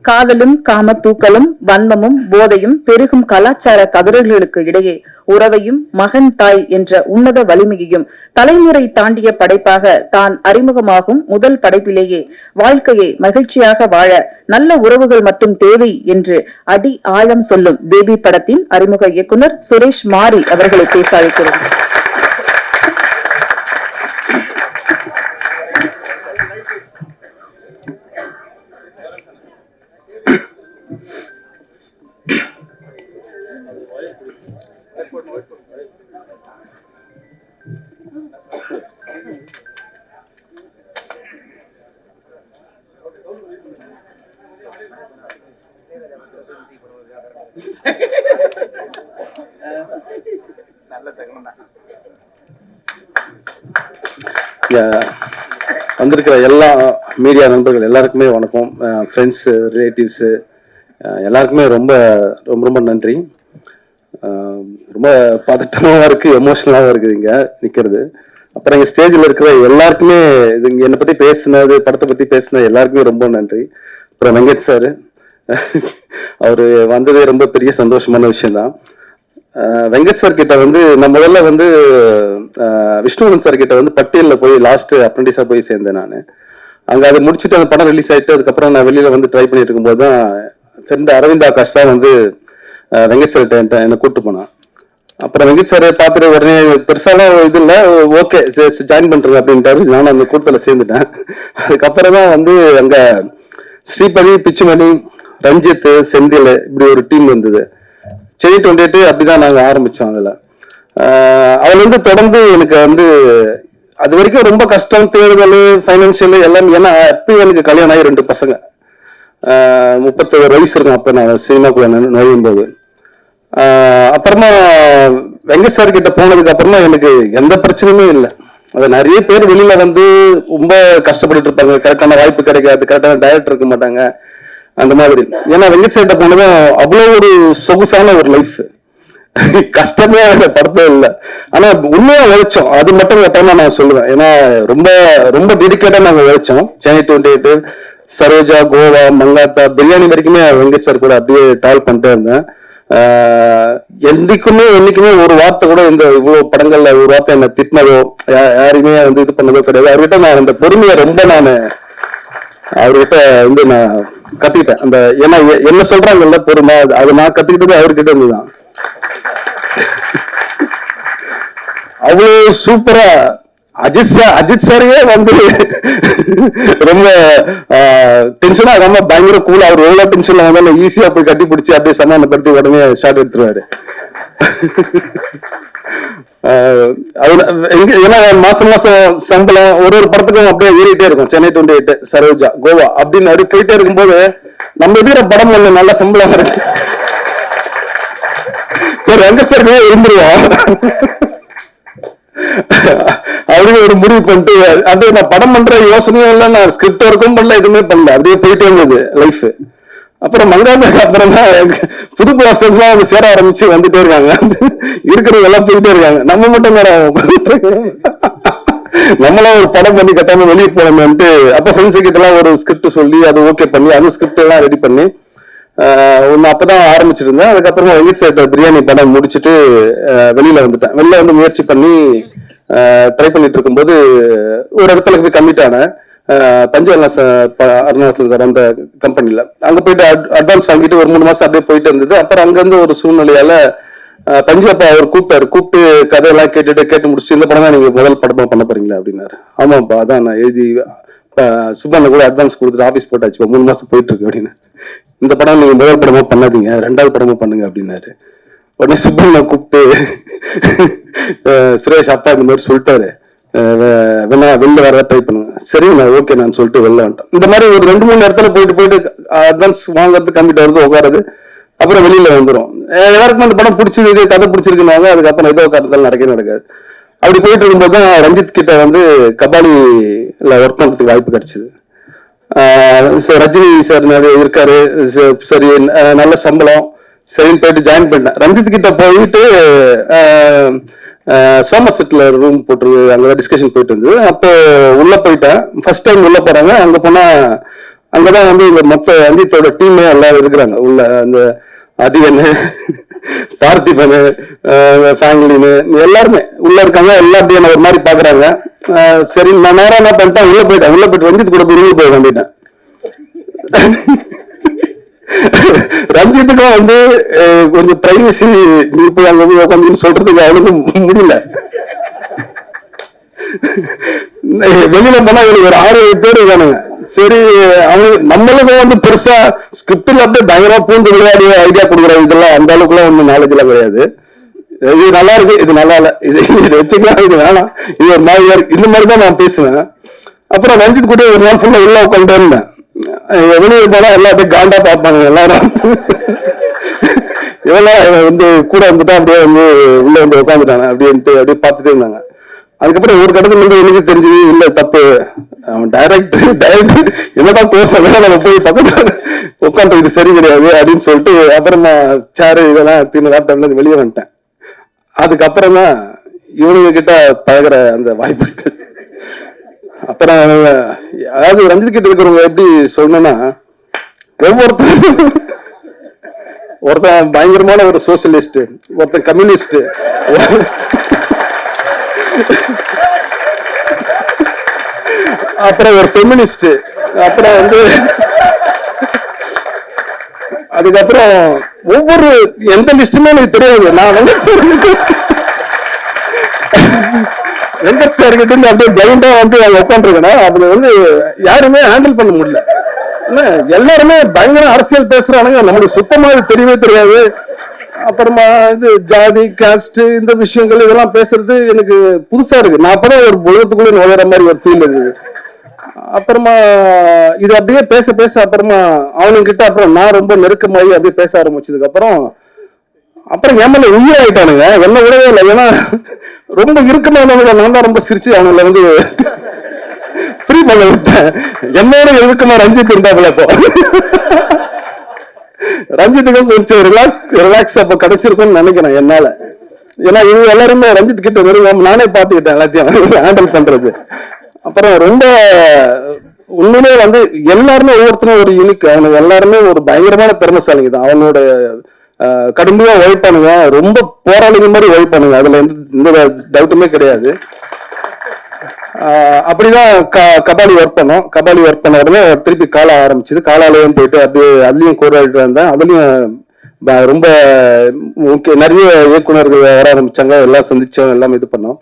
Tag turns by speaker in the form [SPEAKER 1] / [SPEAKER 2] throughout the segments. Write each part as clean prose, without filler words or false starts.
[SPEAKER 1] காதலும் காம தூக்கலும் வன்மமும் போதையும் பெருகும் கலாச்சார கதறுகளுக்கு இடையே உறவையும் மகன் தாய் என்ற உன்னத வலிமையையும் தலைமுறை தாண்டிய படைப்பாக தான் அறிமுகமாகும் முதல் படைப்பிலேயே வாழ்க்கையை மகிழ்ச்சியாக வாழ நல்ல உறவுகள் மட்டும் தேவை என்று அடி ஆழம் சொல்லும் பேபி படத்தின் அறிமுக இயக்குனர் சுரேஷ் மாரி அவர்களை பேச அழைக்கிறது.
[SPEAKER 2] வந்திருக்கிற எல்லா மீடியா நண்பர்கள் எல்லாருக்குமே வணக்கம். ஃப்ரெண்ட்ஸு, ரிலேட்டிவ்ஸு எல்லாருக்குமே ரொம்ப ரொம்ப ரொம்ப நன்றி. ரொம்ப பதட்டமாகவும் இருக்குது, எமோஷனலாகவும் இருக்குது இங்கே நிற்கிறது. அப்புறம் இங்கே ஸ்டேஜில் இருக்கிற எல்லாருக்குமே இது இங்கே என்னை பற்றி பேசுனது, படத்தை பற்றி பேசுனது எல்லாருக்குமே ரொம்ப நன்றி. அப்புறம் வெங்கட் சார், அவர் வந்ததே ரொம்ப பெரிய சந்தோஷமான விஷயம்தான். வெங்கட் சார் கிட்ட வந்து நான் முதல்ல வந்து விஷ்ணுவரன் சார் கிட்ட வந்து பட்டியலில் போய் லாஸ்ட் அப்ரெண்டிஸாக போய் சேர்ந்தேன். நான் அங்கே அதை முடிச்சுட்டு அந்த படம் ரிலீஸ் ஆகிட்டு அதுக்கப்புறம் நான் வெளியில் வந்து ட்ரை பண்ணிட்டு இருக்கும்போது தான் ஃப்ரெண்டு அரவிந்த் ஆகாஷ் தான் வந்து வெங்கட் சார்கிட்ட என்னை கூப்பிட்டு போனான். அப்புறம் வெங்கட் சாரை பார்த்துட்டு உடனே பெருசாலாம் இது இல்லை, ஓகே ஜாயின் பண்ணுறேன் அப்படின்ட்டாரு. நானும் அந்த கூட்டத்தில் சேர்ந்துட்டேன். அதுக்கப்புறம் தான் வந்து அங்கே ஸ்ரீபதி, பிச்சுமணி, ரஞ்சித், செந்தில் இப்படி ஒரு டீம் வந்தது. செடி 28 அப்படிதான் நாங்கள் ஆரம்பித்தோம். அதில் அவள் வந்து தொடர்ந்து எனக்கு வந்து அது வரைக்கும் ரொம்ப கஷ்டம், தேடுதல், ஃபைனான்ஷியல் எல்லாமே. ஏன்னா எப்பயும் எனக்கு கல்யாணம் ஆகி 2 பசங்க, 31 வயசு இருக்கும் அப்போ நான் சினிமாக்குள்ள நுழையும் போது. அப்புறமா வெங்கட் சார் கிட்ட போனதுக்கு அப்புறமா எனக்கு எந்த பிரச்சனையுமே இல்லை. அது நிறைய பேர் வெளியில வந்து ரொம்ப கஷ்டப்பட்டு இருப்பாங்க, கரெக்டான வாய்ப்பு கிடைக்காது, கரெக்டான டைரக்டர் இருக்க மாட்டாங்க, அந்த மாதிரி. ஏன்னா வெங்கட் சார்கிட்ட போனதும் அவ்வளோ ஒரு சொகுசான ஒரு லைஃப், கஷ்டமே படத்தே இல்லை. ஆனா உண்மையா உழைச்சோம், அது மட்டும் கட்டாயமா நான் சொல்லுவேன். ஏன்னா ரொம்ப ரொம்ப டெடிக்கேட்டா நாங்க உழைச்சோம். சென்னை 28, சரோஜா, கோவா, மங்காத்தா, பிரியாணி வரைக்குமே வெங்கட் சார் கூட அப்படியே ட்ராவல் பண்ணிட்டே இருந்தேன். என்னைக்குமே ஒரு வார்த்தை கூட இந்த இவ்வளவு படங்கள்ல ஒரு வார்த்தை என்ன திட்டினதோ யாரையுமே வந்து இது பண்ணதோ கிடையாது. அவர்கிட்ட நான் அந்த பொறுமையை ரொம்ப நான் அவர்கிட்ட வந்து நான் கத்துக்கிட்டேன். அந்த ஏன்னா என்ன சொல்றாங்கல்ல பொறுமை, அதை நான் கத்துக்கிட்டது அவர்கிட்ட இருந்துதான். அவ்வளவு சூப்பரா அஜித் சாரையே வந்து ரொம்ப டென்ஷனா ரொம்ப பயங்கர கூலா, அவர் எவ்வளவு டென்ஷன்ல வந்தாலும் ஈஸியா போய் கட்டி பிடிச்சி அப்படியே சமாதானப்படுத்தி உடனே ஷாட் எடுத்துருவாரு. ஏன்னா மாசம் சம்பளம் ஒரு படத்துக்கும் அப்படியே ஏறிட்டே இருக்கும். சென்னை 28, சரோஜா, கோவா அப்படின்னு அப்படி போயிட்டே இருக்கும்போது நம்ம எதிர படம் பண்ண நல்ல சம்பளம் இருக்கு. சரி வெங்கட் சார் இருந்துருவோம் அப்படின்னு ஒரு முடிவு பண்ணிட்டு அப்படியே நான் படம் பண்ற யோசனையும் இல்லை, நான் ஸ்கிரிப்ட் ஒர்க்கும் பண்ணல, எதுவுமே பண்ணல, அப்படியே போயிட்டே இருந்தது லைஃப். அப்புறம் மங்காத்தாக்கு அப்புறம் தான் புது போஸ்டர்ஸ் எல்லாம் வந்து சேர ஆரம்பிச்சு வந்துட்டே இருக்காங்க, இருக்கிறவங்க எல்லாம் போயிட்டே இருக்காங்க. நம்ம மட்டும் நம்மளாம் ஒரு படம் பண்ணி கட்டாம வெளியே போனோம்ட்டு அப்ப ஃப்ரெண்ட்ஸ் கிட்ட எல்லாம் ஒரு ஸ்கிரிப்ட் சொல்லி அது ஓகே பண்ணி அந்த ஸ்கிரிப்ட் எல்லாம் ரெடி பண்ணி ஒன்னு அப்பதான் ஆரம்பிச்சிட்டு இருந்தேன். அதுக்கப்புறமா வெங்கட் சார் பிரியாணி படம் முடிச்சுட்டு வெளியில வந்துட்டேன். வெளில வந்து முயற்சி பண்ணி ட்ரை பண்ணிட்டு இருக்கும்போது ஒரு இடத்துல போய் கம்மிட் ஆனேன். அருணாச்சல் சார் அந்த கம்பெனில அங்க போயிட்டு அட்வான்ஸ் வாங்கிட்டு ஒரு 3 மாசம் அப்படியே போயிட்டு இருந்தது. அப்புறம் அங்கிருந்து ஒரு சூழ்நிலையால பஞ்சாப்பா அவர் கூப்பிட்டு கதையெல்லாம் கேட்டு முடிச்சுட்டு இந்த படம் தான் நீங்க முதல் படமா பண்ண போறீங்களா அப்படின்னாரு. ஆமாப்பா அதான் நான் எழுதி சுப்பண்ண கூட அட்வான்ஸ் கொடுத்துட்டு ஆஃபீஸ் போட்டாச்சு, 3 மாசம் போயிட்டு இருக்கு அப்படின்னு. இந்த படம் நீங்க முதல் படமா பண்ணாதீங்க, 2வது படமா பண்ணுங்க அப்படின்னாரு. உடனே சுப்பண்ண கூப்பிட்டு சுரேஷ் அப்பா இந்த மாதிரி சொல்லிட்டாரு, வேணா வெளில வர ட்ரை பண்ணுங்க. சரி நான் ஓகே நான் சொல்லிட்டு வெளில வந்துட்டேன். இந்த மாதிரி ஒரு 2-3 இடத்துல போயிட்டு அட்வான்ஸ் வாங்குறது, கம்மிட் வருது, உட்காருது, அப்புறம் வெளியில வந்துடும். எல்லாருக்கும் அந்த படம் பிடிச்சது, கதை பிடிச்சிருக்குனாங்க. அதுக்கப்புறம் ஏதோ காரணத்தால் நடக்காது. அப்படி போயிட்டு இருக்கும்போது தான் ரஞ்சித் கிட்ட வந்து கபாலில ஒர்க் பண்றதுக்கு வாய்ப்பு கிடைச்சது. ரஜினி சார் இருக்காரு, சரி நல்ல சம்பளம், சரின்னு போயிட்டு ஜாயின் பண்ணேன். ரஞ்சித் கிட்ட போயிட்டு சோமர்செட்ல ரூம் போட்டு அங்கதான் டிஸ்கஷன் போயிட்டு இருந்தது. அப்போ உள்ள போயிட்டேன். ஃபர்ஸ்ட் டைம் உள்ள போறாங்க. அங்க போனா அங்கதான் வந்து இந்த மொத்த ரஞ்சித்தோட டீமே எல்லாம் இருக்கிறாங்க உள்ள. அந்த அதிகன்னு, பார்த்திபனு, ஃபேமிலின்னு எல்லாருமே உள்ள இருக்காங்க. எல்லாத்தையும் என்ன ஒரு மாதிரி பாக்குறாங்க. சரி, நான் நேரம் என்ன பண்ணிட்டேன், உள்ள போயிட்டு ரஞ்சித் கூட போய் போய் வந்துட்டேன். ரஞ்சித்துக்கும் வந்து கொஞ்சம் பிரைவசி, நீ போய் அங்க போய் உட்காந்துன்னு சொல்றதுக்கு அவனுக்கு முடியல. வெளியில போனா இவனுக்கு ஒரு 6-7 பேர் இருக்கானுங்க. சரி, அவனுக்கு நம்மளுக்கும் வந்து பெருசா ஸ்கிரிப்ட்ல அப்படியே பயங்கரமா பூந்து விளையாடி ஐடியா கொடுக்குறாங்க. இதெல்லாம் அந்த அளவுக்குலாம் ஒன்றும் நாலேஜ் எல்லாம் கிடையாது. இது நல்லா இருக்கு, இது நல்லா இல்ல, இது வச்சுக்கலாம், இது வேணாம், இது ஒரு மாதிரியா இருக்கு, இந்த மாதிரி தான் நான் பேசுவேன். அப்புறம் ரஞ்சித் கூட ஒரு நாள் ஃபுல்லா உள்ள உட்காந்துட்டே இருந்தேன். வெளியே போனா எல்லாத்தையும் காண்டா பார்ப்பாங்க எல்லாரும். இதெல்லாம் வந்து கூட வந்துட்டா அப்படியே வந்து உள்ள வந்து உட்காந்துட்டாங்க அப்படின்ட்டு அப்படியே பார்த்துட்டே இருந்தாங்க. அதுக்கப்புறம் ஒரு கட்டத்துல வந்து எனக்கு தெரிஞ்சது, இல்ல தப்பு, அவன் டைரக்டர் என்னதான் பேசுறா, நம்ம போய் பக்கத்துல உட்காந்து இது சரி கிடையாது அப்படின்னு சொல்லிட்டு அப்புறமா சேரு இதெல்லாம் எடுத்து லேப்டாப்ல வெளியே வந்துட்டேன். அதுக்கப்புறம் தான் இவனுங்க கிட்ட பழகிற அந்த வாய்ப்பு. அப்புறம் அதாவது ரஞ்சித் கிட்ட இருக்கிறவங்க எப்படி சொல்லணும்னா, ஒருத்தன் பயங்கரமான ஒரு சோசியலிஸ்ட், ஒருத்தன் கம்யூனிஸ்ட், அப்புறம் ஒரு ஃபெமினிஸ்ட், அப்புறம் வந்து அதுக்கப்புறம் ஒவ்வொரு எந்த லிஸ்டுமே எனக்கு தெரியாது. நான் வெங்கட் சார் கிட்ட அப்படியே பிளைண்டா வந்து அங்க உட்காந்துருக்கேன்னா அதுல வந்து யாருமே ஹேண்டில் பண்ண முடியல. எல்லாருமே பயங்கர அரசியல் பேசுறானுங்க, நம்மளுக்கு சுத்தமா இது தெரியவே தெரியாது. அப்புறமா இது ஜாதி, காஸ்ட், இந்த விஷயங்கள் இதெல்லாம் பேசுறது எனக்கு புதுசா இருக்கு. நான் அப்பதான் ஒரு உலகத்துக்குள்ள நுழையிற மாதிரி ஒரு ஃபீல் இருக்குது. அப்புறமா இது அப்படியே பேச பேச அப்புறமா அவனுங்கிட்ட அப்புறம் நான் ரொம்ப நெருக்கமாயி அப்படியே பேச ஆரம்பிச்சதுக்கு அப்புறம் ஏமல உயிராயிட்டானுங்க, என்ன விடவே இல்லை. ஏன்னா ரொம்ப இறுக்கமானவங்க, நான் தான் ரொம்ப சிரிச்சு அவங்கள வந்து ஃப்ரீ பண்ண விட்டேன். என்னோட இறுக்கமா ரஞ்சித் இருந்தாப்புல. இப்போ ரஞ்சித்துக்கும் கொஞ்சம் ரிலாக்ஸ் அப்ப கிடைச்சிருக்கும்னு நினைக்கிறேன் என்னால. ஏன்னா இவங்க எல்லாருமே ரஞ்சித் கிட்ட வரும், நானே பாத்துக்கிட்டேன் எல்லாத்தையும் ஹேண்டில் பண்றது. அப்புறம் ரொம்ப உண்மையிலே வந்து எல்லாருமே ஒவ்வொருத்தரும் ஒரு யூனிக், அவனுக்கு எல்லாருமே ஒரு பயங்கரமான திறமைசாலிங்க தான். அவனோட கடுமையா உழைப்பானுங்க, ரொம்ப போராளிங்க மாதிரி உழைப்பானுங்க, அதுல எந்த டவுட்டுமே கிடையாது. அப்படிதான் கபாலி ஒர்க் பண்ணோம். கபாலி ஒர்க் பண்ண உடனே திருப்பி காலா ஆரம்பிச்சது. காலாலயம் போயிட்டு அப்படியே அதுலயும் கோராடிட்டு வந்தேன். அதுலயும் ரொம்ப நிறைய இயக்குநர்கள் வர ஆரம்பிச்சாங்க, எல்லாம் சந்திச்சோம், எல்லாம் இது பண்ணோம்.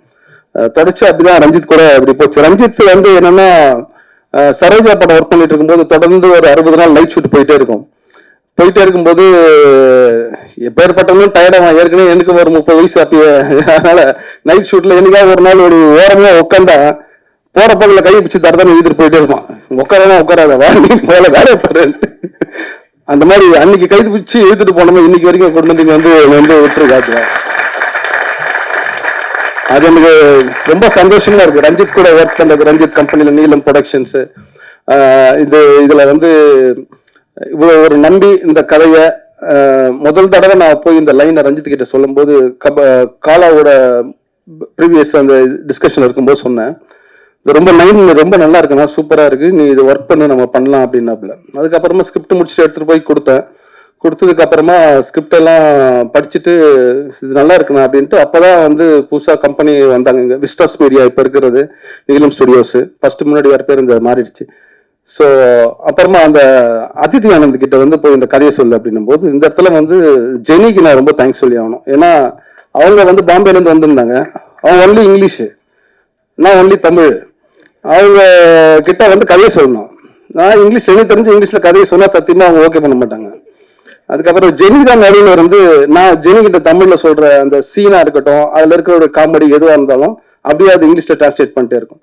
[SPEAKER 2] தொடர்ச்சி அப்படிதான் ரஞ்சித் கூட அப்படி போச்சு. ரஞ்சித் வந்து என்னன்னா, சரோஜா படம் ஒர்க் பண்ணிட்டு இருக்கும்போது தொடர்ந்து ஒரு 60 நாள் நைட் ஷூட் போயிட்டே இருக்கும்போது எப்பேற்பட்டவங்களும் டயர்டாக, ஏற்கனவே எனக்கு ஒரு 30 வயசு அப்பயே. அதனால நைட் ஷூட்ல என்னைக்காவது ஒரு நாள் ஒரு ஓரமா உட்காந்தா போற பக்கத்துல கையை பிடிச்சி தரதான் எழுதிட்டு போயிட்டே இருப்பான். உட்காராத வா, நீ போல வேற பாருன்ட்டு. அந்த மாதிரி அன்னைக்கு கைது பிடிச்சி எழுதிட்டு போனோமே இன்னைக்கு வரைக்கும் கொண்டு வந்து விட்டுருக்காது. அது எனக்கு ரொம்ப சந்தோஷமா இருக்கு ரஞ்சித் கூட ஒர்க் பண்றது. ரஞ்சித் கம்பெனில நீலம் ப்ரொடக்ஷன்ஸ் இதுல வந்து இவ்வளவு ஒரு நம்பி இந்த கதைய முதல் தடவை நான் போய் இந்த லைனை ரஞ்சித் கிட்ட சொல்லும் போது காலாவோட ப்ரீவியஸ் அந்த டிஸ்கஷன் இருக்கும்போது சொன்னேன், ரொம்ப நல்லா இருக்குண்ணா, சூப்பரா இருக்கு, நீ இது ஒர்க் பண்ணு, நம்ம பண்ணலாம் அப்படின்னாப்புல. அதுக்கப்புறமா ஸ்கிரிப்ட் முடிச்சுட்டு எடுத்துட்டு போய் கொடுத்ததுக்கு அப்புறமா ஸ்கிரிப்ட் எல்லாம் படிச்சுட்டு இது நல்லா இருக்குண்ணா அப்படின்ட்டு அப்பதான் வந்து புதுசா கம்பெனி வந்தாங்க இங்க, விஸ்டாஸ் மீடியா இப்ப இருக்கிறது நீலம் ஸ்டுடியோஸ். ஃபர்ஸ்ட் முன்னாடி வேற பேர் இந்த மாறிடுச்சு. ஸோ அப்புறமா அந்த அதிதி ஆனந்த் கிட்ட வந்து போய் இந்த கதையை சொல்லு அப்படின்னும் போது இந்த இடத்துல வந்து ஜெனிக்கு நான் ரொம்ப தேங்க்ஸ் சொல்லி ஆகணும். ஏன்னா அவங்க வந்து பாம்பேலேருந்து வந்திருந்தாங்க. அவங்க ஒன்லி இங்கிலீஷு, நான் ஒன்லி தமிழ். அவங்க கிட்ட வந்து கதையை சொல்லணும். நான் இங்கிலீஷ் எனக்கு தெரிஞ்சு இங்கிலீஷ்ல கதையை சொன்னா சத்தியமா அவங்க ஓகே பண்ண மாட்டாங்க. அதுக்கப்புறம் ஜெனி தான் நடுவில் வந்து நான் ஜெனி கிட்ட தமிழ்ல சொல்ற அந்த சீனா இருக்கட்டும், அதுல இருக்கிற ஒரு காமெடி எதுவா இருந்தாலும் அப்படியே அது இங்கிலீஷ்ல டிரான்ஸ்லேட் பண்ணிட்டே இருக்கும்.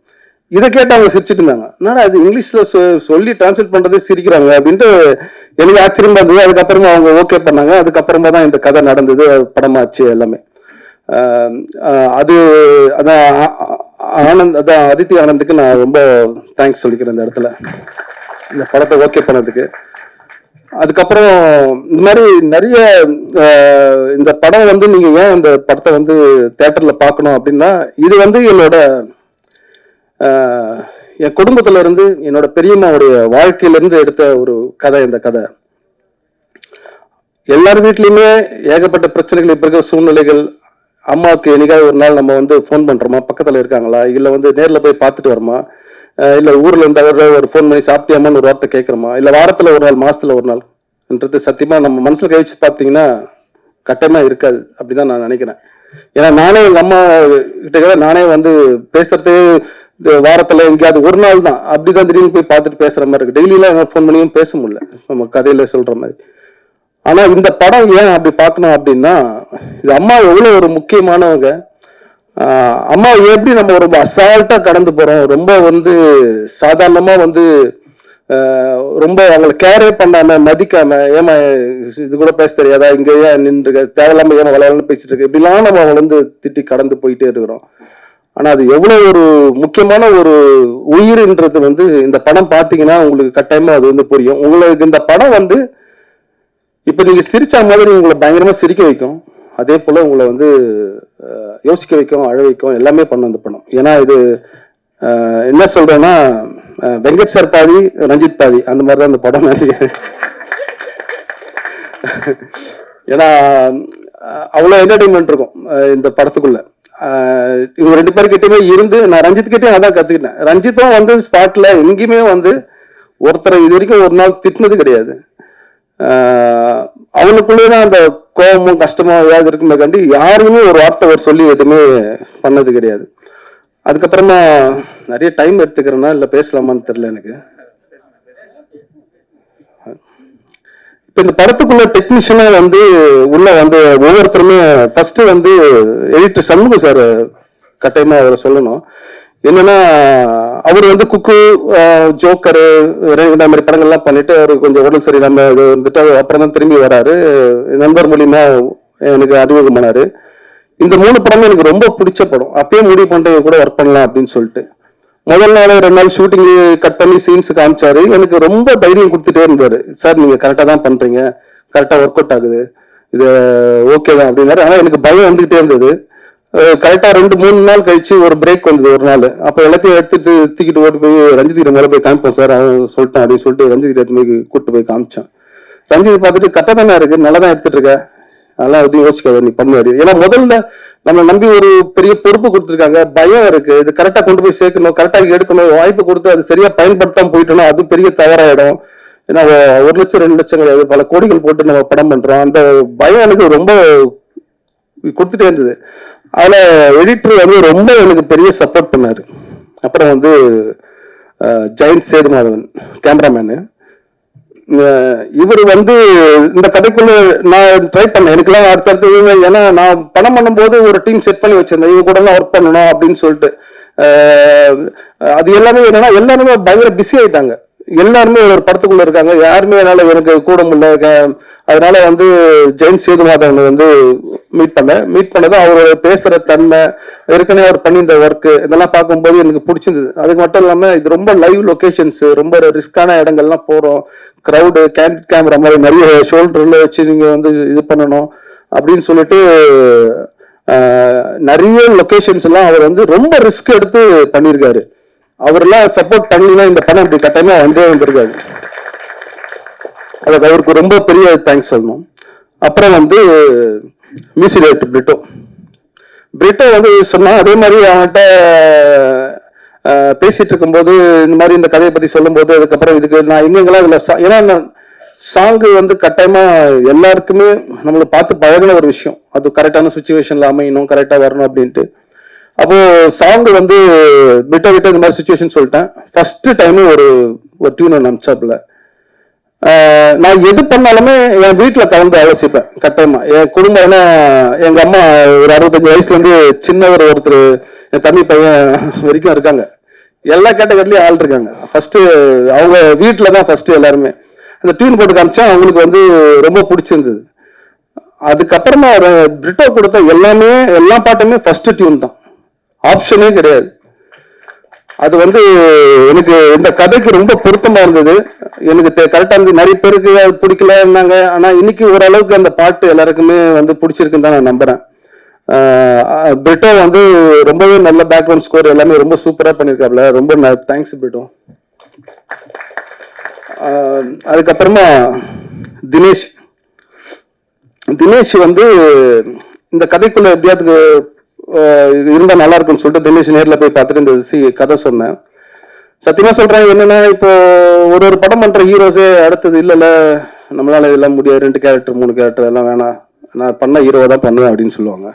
[SPEAKER 2] இதை கேட்டு அவங்க சிரிச்சுட்டு இருந்தாங்க. என்னடா அது இங்கிலீஷ்ல சொல்லி டிரான்ஸ்லேட் பண்றதே சிரிக்கிறாங்க அப்படின்ட்டு எனக்கு ஆச்சரியமா இருந்தது. அதுக்கப்புறமா அவங்க ஓகே பண்ணாங்க. அதுக்கப்புறமா தான் இந்த கதை நடந்தது, படமாச்சு எல்லாமே. அதான் ஆனந்த், அதான் அதித்தி ஆனந்துக்கு நான் ரொம்ப தேங்க்ஸ் சொல்லிக்கிறேன் இந்த இடத்துல, இந்த படத்தை ஓகே பண்ணதுக்கு. அதுக்கப்புறம் இந்த மாதிரி நிறைய இந்த படம் வந்து நீங்க ஏன் இந்த படத்தை வந்து தியேட்டர்ல பார்க்கணும் அப்படின்னா, இது வந்து என் குடும்பத்துல இருந்து என்னோட பெரியம்மாவுடைய வாழ்க்கையிலிருந்து எடுத்த ஒரு கதை. இந்த கதை எல்லார் வீட்லயுமே ஏகப்பட்ட பிரச்சனைகள், இப்ப இருக்கிற சூழ்நிலைகள். அம்மாவுக்கு என்னைக்காவது ஒரு நாள் நம்ம வந்து ஃபோன் பண்றோமா, பக்கத்துல இருக்காங்களா, இல்ல வந்து நேர்ல போய் பார்த்துட்டு வரோமா, இல்ல ஊர்ல இருந்தா ஒரு ஃபோன் பண்ணி சாப்பிட்டியாமான்னு ஒரு வார்த்தை கேட்கறோமா, இல்ல வாரத்துல ஒரு நாள், மாசத்துல ஒரு நாள்ன்றது சத்தியமா நம்ம மனசுல கழிச்சு பார்த்தீங்கன்னா கட்டமா இருக்காது. அப்படிதான் நான் நினைக்கிறேன். ஏன்னா நானே எங்க அம்மா கிட்ட நானே வந்து பேசுறதே வாரத்துல எங்கேயாவது ஒரு நாள் தான். அப்படிதான் திடீர்னு போய் பார்த்துட்டு பேசுற மாதிரி இருக்கு. டெய்லியெல்லாம் ஃபோன் பண்ணியும் பேச முடியல, நம்ம கதையில சொல்ற மாதிரி. ஆனா இந்த படம் ஏன் அப்படி பார்க்கணும் அப்படின்னா, இது அம்மா எவ்வளவு ஒரு முக்கியமானவங்க. அம்மா எப்படி நம்ம ரொம்ப அசால்ட்டா கடந்து போறோம், ரொம்ப வந்து சாதாரணமா வந்து ரொம்ப அவங்களை கேரே பண்ணாம, மதிக்காம, ஏமா இது கூட பேச தெரியாதா, இங்க ஏன் நின்று தேவையில்லாம ஏமா விளையாடலாம் பேசிட்டு இருக்கு, இப்படிலாம் நம்ம அவங்களை வந்து திட்டி கடந்து போயிட்டே இருக்கிறோம். ஆனா அது எவ்வளவு ஒரு முக்கியமான ஒரு உயிர்ன்றது வந்து இந்த படம் பார்த்தீங்கன்னா உங்களுக்கு கட்டாயமா அது வந்து புரியும். உங்களுக்கு இந்த படம் வந்து இப்ப நீங்க சிரிச்சா மாதிரி உங்களை பயங்கரமா சிரிக்க வைக்கும், அதே போல உங்களை வந்து யோசிக்க வைக்கும், அழ வைக்கும், எல்லாமே பண்ணும் இந்த படம். ஏன்னா இது என்ன சொல்றேன்னா, வெங்கட் சார் பாதி, ரஞ்சித் பாதி, அந்த மாதிரிதான் இந்த படம் நினைக்கிறேன். ஏன்னா அவ்வளவு என்டர்டைன்மெண்ட் இருக்கும் இந்த படத்துக்குள்ள. இவங்க 2 பேர்கிட்டயுமே இருந்து நான் ரஞ்சித் கிட்டே அதான் கத்துக்கிட்டேன். ரஞ்சித்தும் வந்து ஸ்பாட்ல எங்கேயுமே வந்து ஒருத்தரை இது வரைக்கும் ஒரு நாள் திட்டினது கிடையாது. அவனுக்குள்ளேதான் அந்த கோபமும் கஷ்டமும் ஏதாவது இருக்குமே கண்டி யாருமே ஒரு வார்த்தை அவர் சொல்லி எதுவுமே பண்ணது கிடையாது. அதுக்கப்புறமா நிறைய டைம் எடுத்துக்கிறேன்னா இல்ல பேசலாமான்னு தெரியல எனக்கு. இப்ப இந்த படத்துக்குள்ள டெக்னீஷியனா வந்து உள்ள வந்து ஒவ்வொருத்தருமே ஃபர்ஸ்ட் வந்து எடிட்டர் சண்முக சார் கட்டாயமா அவரை சொல்லணும். என்னன்னா அவர் வந்து குக்கு, ஜோக்கரு, இந்த மாதிரி படங்கள்லாம் பண்ணிட்டு அவர் கொஞ்சம் உடல் சரியில்லாம இது வந்துட்டு அப்புறம் தான் திரும்பி வராரு. நண்பர் மூலியமா எனக்கு அறிமுகமானாரு. இந்த 3 படமும் எனக்கு ரொம்ப பிடிச்ச படம். அப்பயே முடிவு பண்ணிட்டு கூட ஒர்க் பண்ணலாம் அப்படின்னு சொல்லிட்டு முதல் நாள் 2 நாள் ஷூட்டிங் கட் பண்ணி சீன்ஸ் காமிச்சாரு. எனக்கு ரொம்ப தைரியம் கொடுத்துட்டே இருந்தாரு. சார் நீங்க கரெக்டா தான் பண்றீங்க, கரெக்டா ஒர்க் அவுட் ஆகுது, இது ஓகே தான் அப்படின்னாரு. ஆனா எனக்கு பயம் வந்துகிட்டே இருந்தது. கரெக்டா 2-3 நாள் கழிச்சு ஒரு பிரேக் வந்தது ஒரு நாள். அப்ப எல்லாத்தையும் எடுத்துட்டு தூக்கிட்டு ஓட்டு போய் ரஞ்சித் மேல போய் காமிப்போம் சார் சொல்லிட்டேன் அப்படின்னு சொல்லிட்டு ரஞ்சித் போய் கூட்டு போய் காமிச்சேன். ரஞ்சித் பார்த்துட்டு கரெக்டா தானே இருக்கு, நல்லா தான் எடுத்துட்டு இருக்க, அதெல்லாம் எதுவும் யோசிக்காத, நீ பண்ணுவாரு. ஏன்னா முதல்ல நம்ம நம்பி ஒரு பெரிய பொறுப்பு கொடுத்துருக்காங்க, பயம் இருக்கு, இது கரெக்டா கொண்டு போய் சேர்க்கணும், கரெக்டா எடுக்கணும், வாய்ப்பு கொடுத்து அது சரியா பயன்படுத்தாம போயிட்டோம்னா அது பெரிய தவறாயிடும். ஏன்னா 1 லட்சம் 2 லட்சம் கிடையாது, பல கோடிகள் போட்டு நம்ம படம் பண்றோம். அந்த பயம் எனக்கு ரொம்ப கொடுத்துட்டே இருந்தது. அதுல எடிட்டர் வந்து ரொம்ப எனக்கு பெரிய சப்போர்ட் பண்ணாரு. அப்புறம் வந்து ஜெயந்த் சேதுமாதவன் கேமராமேனு, இவர் வந்து இந்த கதைக்குள்ள நான் ட்ரை பண்ணேன். எனக்குலாம் அடுத்தடுத்து ஏன்னா நான் படம் பண்ணும்போது ஒரு டீம் செட் பண்ணி வச்சிருந்தேன், இவங்க கூட எல்லாம் ஒர்க் பண்ணணும் அப்படின்னு சொல்லிட்டு. அது எல்லாமே என்னன்னா எல்லாருமே பயங்கர பிஸி ஆயிட்டாங்க, எல்லாருமே ஒரு படத்துக்குள்ள இருக்காங்க, யாருமே என்னால எனக்கு கூட முடியல. அதனால வந்து ஜெயந்த் சேதுமாதவன் வந்து மீட் பண்ணது அவரோட பேசுற தன்மை, ஏற்கனவே அவர் பண்ணி இந்த ஒர்க் இதெல்லாம் பார்க்கும்போது எனக்கு பிடிச்சிருந்தது. அதுக்கு மட்டும் இல்லாம இது ரொம்ப லைவ் லொகேஷன்ஸ், ரொம்ப ரிஸ்கான இடங்கள்லாம் போறோம், கிரௌடு, கேண்டிட் கேமரா மாதிரி நிறைய ஷோல்டர்ல வச்சு நீங்க வந்து இது பண்ணணும் அப்படின்னு சொல்லிட்டு நிறைய லொகேஷன்ஸ் எல்லாம் அவர் வந்து ரொம்ப ரிஸ்க் எடுத்து பண்ணியிருக்காரு. அவரெல்லாம் சப்போர்ட் பண்ணினா இந்த படம் அப்படி கட்டாயமா வந்திருக்காரு. அதுக்கு அவருக்கு ரொம்ப பெரிய தேங்க்ஸ் சொல்லணும். அப்புறம் வந்து மியூசிக் டைரக்டர் பிரிட்டோ வந்து சொன்னா, அதே மாதிரி அவன்கிட்ட பேசிட்டு இருக்கும்போது இந்த மாதிரி இந்த கதையை பத்தி சொல்லும் போது அதுக்கப்புறம் இதுக்கு நான் எங்கெங்கெல்லாம் இதுல ஏன்னா சாங்கு வந்து கட்டாயமா எல்லாருக்குமே நம்மளை பார்த்து பழகின ஒரு விஷயம், அது கரெக்டான சுச்சுவேஷன்ல அமையணும், கரெக்டா வரணும் அப்படின்ட்டு. அப்போ சாங் வந்து விட்ட இந்த மாதிரி சுச்சுவேஷன் சொல்லிட்டேன். ஃபர்ஸ்ட் டைம் ஒரு டியூன் ஒன்று அமிச்சாப்புல. நான் எது பண்ணாலுமே என் வீட்டுல கலந்து ஆலோசிப்பேன் கட்டாயமா. என் குடும்பம், ஏன்னா எங்க அம்மா ஒரு 65 வயசுல இருந்து சின்னவர் ஒருத்தர், என் தம்பி பையன் வரைக்கும் இருக்காங்க, எல்லா கேட்டகரிலயும் ஆள் இருக்காங்க. ஃபர்ஸ்ட் அவங்க வீட்டுலதான் ஃபர்ஸ்ட் எல்லாருமே அந்த டியூன் போட்டு காமிச்சா அவங்களுக்கு வந்து ரொம்ப பிடிச்சிருந்தது. அதுக்கப்புறமா பிரிட்டோ கொடுத்த எல்லா பாட்டுமே ஃபர்ஸ்ட் டியூன் தான், ஆப்ஷனே கிடையாது. அது வந்து எனக்கு இந்த கதைக்கு ரொம்ப பொருத்தமா இருந்தது, எனக்கு கரெக்டா இருந்து. நிறைய பேருக்கு அது பிடிக்கலன்னாங்க, ஆனா இன்னைக்கு ஓரளவுக்கு அந்த பாட்டு எல்லாருக்குமே வந்து பிடிச்சிருக்குன்னு தான் நான் நம்புறேன். பிரிட்டோ வந்து ரொம்பவே நல்ல பேக்ரவுண்ட் ஸ்கோர் எல்லாமே ரொம்ப சூப்பராக பண்ணியிருக்காப்ல. ரொம்ப தேங்க்ஸ் பிரிட்டோ. அதுக்கப்புறமா தினேஷ் தினேஷ் வந்து இந்த கதைக்குள்ள எப்படியாவது இது இருந்தால் நல்லா இருக்கும்னு சொல்லிட்டு தினேஷ் நேரில் போய் பார்த்துட்டு இந்த கதை சொன்னேன். சத்தியமா சொல்றேன், என்னன்னா இப்போ ஒரு படம் பண்ற ஹீரோஸே அடுத்தது இல்லைல்ல நம்மளால இதெல்லாம் முடியாது, 2 கேரக்டர் 3 கேரக்டர் எல்லாம் வேணாம், நான் பண்ண ஹீரோவை தான் பண்ணுவேன் அப்படின்னு சொல்லுவாங்க.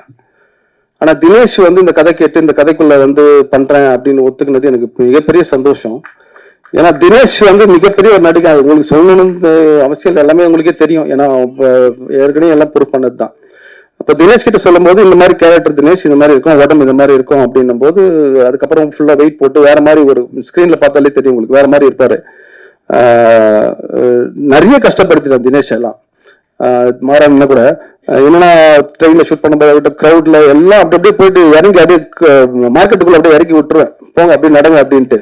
[SPEAKER 2] ஆனா தினேஷ் வந்து இந்த கதை கேட்டு இந்த கதைக்குள்ள வந்து பண்றேன் அப்படின்னு ஒத்துக்கினது எனக்கு மிகப்பெரிய சந்தோஷம். ஏன்னா தினேஷ் வந்து மிகப்பெரிய ஒரு நடிகை, அது உங்களுக்கு சொல்லணும்னு அவசியம் எல்லாமே உங்களுக்கே தெரியும். ஏன்னா ஏற்கனவே எல்லாம் ப்ரூவ் பண்ணது தான். அப்போ தினேஷ் கிட்ட சொல்லும் போது இந்த மாதிரி கேரக்டர் தினேஷ் இந்த மாதிரி இருக்கும், உடம்பு இந்த மாதிரி இருக்கும் அப்படின்னும் போது அதுக்கப்புறம் ஃபுல்லா வெயிட் போட்டு வேற மாதிரி ஒரு ஸ்கிரீன்ல பார்த்தாலே தெரியும் உங்களுக்கு வேற மாதிரி இருப்பாரு. நிறைய கஷ்டப்படுத்திட்டான் தினேஷ் எல்லாம். மாறான கூட என்னன்னா ட்ரெயின்ல ஷூட் பண்ணும்போது கிரௌட்ல எல்லாம் அப்படி அப்படியே போயிட்டு இறங்கி அப்படியே மார்க்கெட்டுக்குள்ள அப்படியே இறக்கி விட்டுருவேன், போங்க அப்படி நடங்க அப்படின்ட்டு.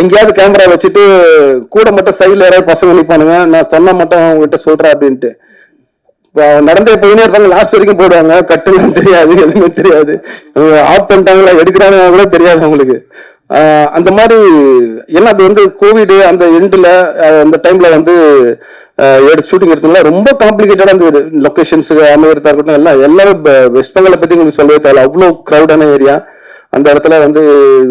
[SPEAKER 2] எங்கேயாவது கேமரா வச்சுட்டு கூட மட்டும் சைட்ல யாராவது பசங்க நிற்பானுங்க, நான் சொன்ன மட்டும் அவங்ககிட்ட சொல்றேன் அப்படின்ட்டு நடந்தே போயினே இருப்பாங்க. லாஸ்ட் வரைக்கும் போடுவாங்க, கட்டுலாம் தெரியாது, எதுவுமே தெரியாது, ஆஃப் பண்ணிட்டாங்களா எடுக்கிறாங்க கூட தெரியாது அவங்களுக்கு. அந்த மாதிரி ஏன்னா அது வந்து கோவிட் அந்த எண்டில் அந்த டைம்ல வந்து ஷூட்டிங் எடுத்தோம்னா ரொம்ப காம்ப்ளிகேட்டடா அந்த லொக்கேஷன்ஸ் அமைகிறதா இருக்கட்டும் எல்லாமே வெஸ்ட் பெங்காலை பத்தி உங்களுக்கு சொல்லவே தேவை, அவ்வளோ க்ரௌடான ஏரியா. அந்த இடத்துல வந்து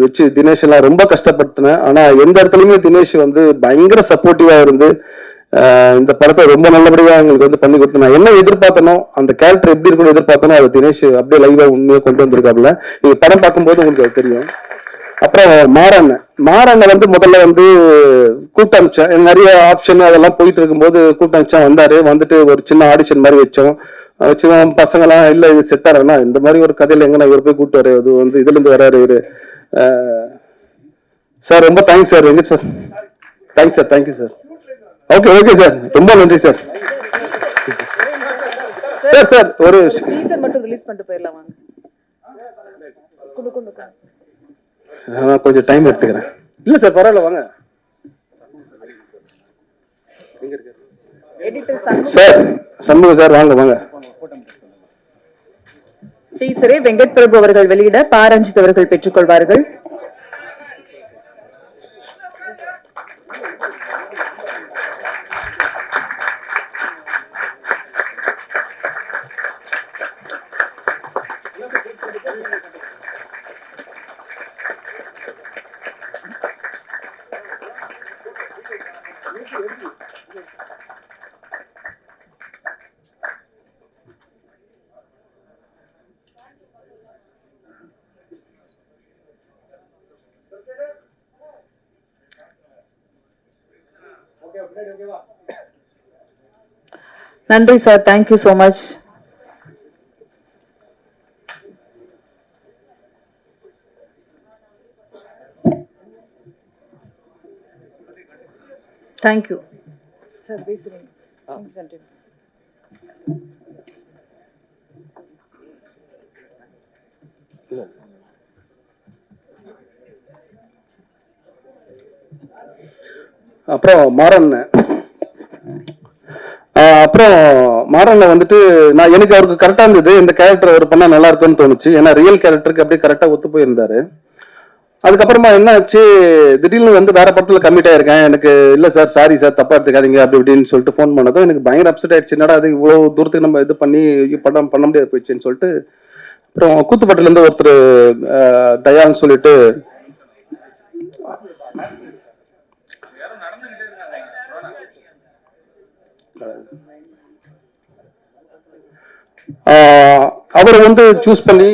[SPEAKER 2] வச்சு தினேஷ் எல்லாம் ரொம்ப கஷ்டப்படுத்தினேன். ஆனா எந்த இடத்துலயுமே தினேஷ் வந்து பயங்கர சப்போர்ட்டிவா இருந்து இந்த படத்தை ரொம்ப நல்லபடியா எங்களுக்கு வந்து பண்ணி கொடுத்து, நான் என்ன எதிர்பார்த்தனோ அந்த கேரக்டர் எப்படி இருக்குன்னு எதிர்பார்த்தனோ அது தினேஷ் அப்படியே லைவா உண்மையா கொண்டு வந்திருக்காப்புல. நீங்க படம் பார்க்கும்போது உங்களுக்கு அது தெரியும். அப்புறம் மாறண்ண வந்து முதல்ல வந்து கூட்டமிச்சேன், நிறைய ஆப்ஷன் அதெல்லாம் போயிட்டு இருக்கும்போது கூட்டமிச்சேன். வந்தாரு, வந்துட்டு ஒரு சின்ன ஆடிஷன் மாதிரி வச்சோம். வச்சுதான் பசங்களாம் இல்ல இது செட் ஆறேன்னா இந்த மாதிரி ஒரு கதையில எங்கன்னா இவர் போய் கூப்பிட்டு வர, அது வந்து இதுல இருந்து வராரு இவரு. சார் ரொம்ப தேங்க்ஸ் சார். எங்க sir? Thanks sir, thank you sir. Okay okay sir, ரொம்ப நன்றி சார். சார் சார் ஒரு
[SPEAKER 1] டீசர் மட்டும் ரிலீஸ் பண்ணிட்டு போயிடலாம் வாங்க.
[SPEAKER 2] நான் கொஞ்சம் டைம் எடுத்துக்கிறேன். இல்ல சார் பரவாயில்ல வாங்க. சார் சண்முகம் சார் வாங்க வாங்க.
[SPEAKER 1] டீசரை வெங்கட் பிரபு அவர்கள் வெளியிட பாரஞ்சித் அவர்கள் பெற்றுக் கொள்வார்கள். நன்றி sir, thank you so much. Thank you sir. பேசுறீங்க.
[SPEAKER 2] அப்புறம் மாறண்ண வந்துட்டு நான் எனக்கு அவருக்கு கரெக்டா இருந்தது, இந்த கேரக்டர் அவர் பண்ணா நல்லா இருக்கும்னு தோணுச்சு. ஏன்னா ரியல் கேரக்டருக்கு அப்படியே கரெக்டா ஒத்து போயிருந்தாரு. அதுக்கப்புறமா என்ன ஆச்சு, திடீர்னு வந்து வேற படத்துல கமிட் ஆயிருக்கேன், எனக்கு இல்ல சார் சாரி சார் தப்பா எடுத்துக்காதீங்க அப்படி இப்படின்னு சொல்லிட்டு ஃபோன் பண்ணதும் எனக்கு பயங்கர அப்செட் ஆயிடுச்சு. என்னடா அது இவ்வளவு தூரத்துக்கு நம்ம இது பண்ணி படம் பண்ண முடியாது போயிடுச்சுன்னு சொல்லிட்டு அப்புறம் கூத்துப்பட்டில இருந்து ஒருத்தர் தயான்னு சொல்லிட்டு அவரை வந்து சூஸ் பண்ணி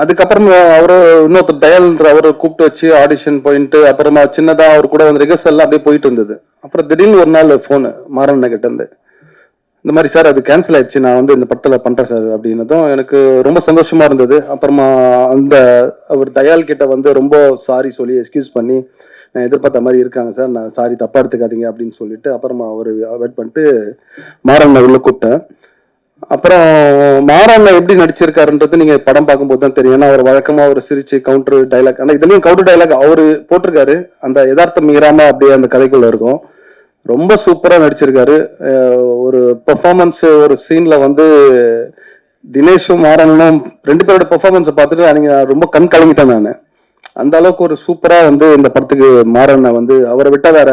[SPEAKER 2] அதுக்கப்புறம் அவரு இன்னொருத்தர் தயால்ன்ற அவரை கூப்பிட்டு வச்சு ஆடிஷன் போயிட்டு அப்புறமா சின்னதா அவர் கூட வந்து ரிஹர்சல் அப்படியே போயிட்டு இருந்தது. அப்புறம் திடீர்னு ஒரு நாள் ஃபோனு மாறண்ண கிட்ட இருந்து, இந்த மாதிரி சார் அது கேன்சல் ஆயிடுச்சு, நான் வந்து இந்த படத்துல பண்றேன் சார் அப்படின்னதும் எனக்கு ரொம்ப சந்தோஷமா இருந்தது. அப்புறமா அந்த அவர் தயால் கிட்ட வந்து ரொம்ப சாரி சொல்லி எக்ஸ்கியூஸ் பண்ணி, நான் எதிர்பார்த்த மாதிரி இருக்காங்க சார், நான் சாரி தப்பா எடுத்துக்காதீங்க அப்படின்னு சொல்லிட்டு அப்புறமா அவர் வெயிட் பண்ணிட்டு மாறண்ண உள்ள கூப்பிட்டேன். அப்புறம் மாறண்ண எப்படி நடிச்சிருக்காருன்றது நீங்க படம் பார்க்கும்போது தான் தெரியும். ஏன்னா அவர் வழக்கமா ஒரு சிரிச்சு கவுண்டர் டைலாக், ஆனா இதுலயும் கவுண்டர் டைலாக் அவரு போட்டிருக்காரு. அந்த யதார்த்தம் மீறாம அப்படியே அந்த கதைக்குள்ள இருக்கும். ரொம்ப சூப்பரா நடிச்சிருக்காரு. ஒரு பெர்ஃபார்மன்ஸ் ஒரு சீன்ல வந்து தினேஷும் மாறனும் 2 பேரோட பெர்ஃபார்மன்ஸை பார்த்துட்டு அன்னைக்கு ரொம்ப கண் கலங்கிட்டேன் நான். அந்த அளவுக்கு ஒரு சூப்பரா வந்து இந்த படத்துக்கு மாறண்ண வந்து அவரை விட்டா வேற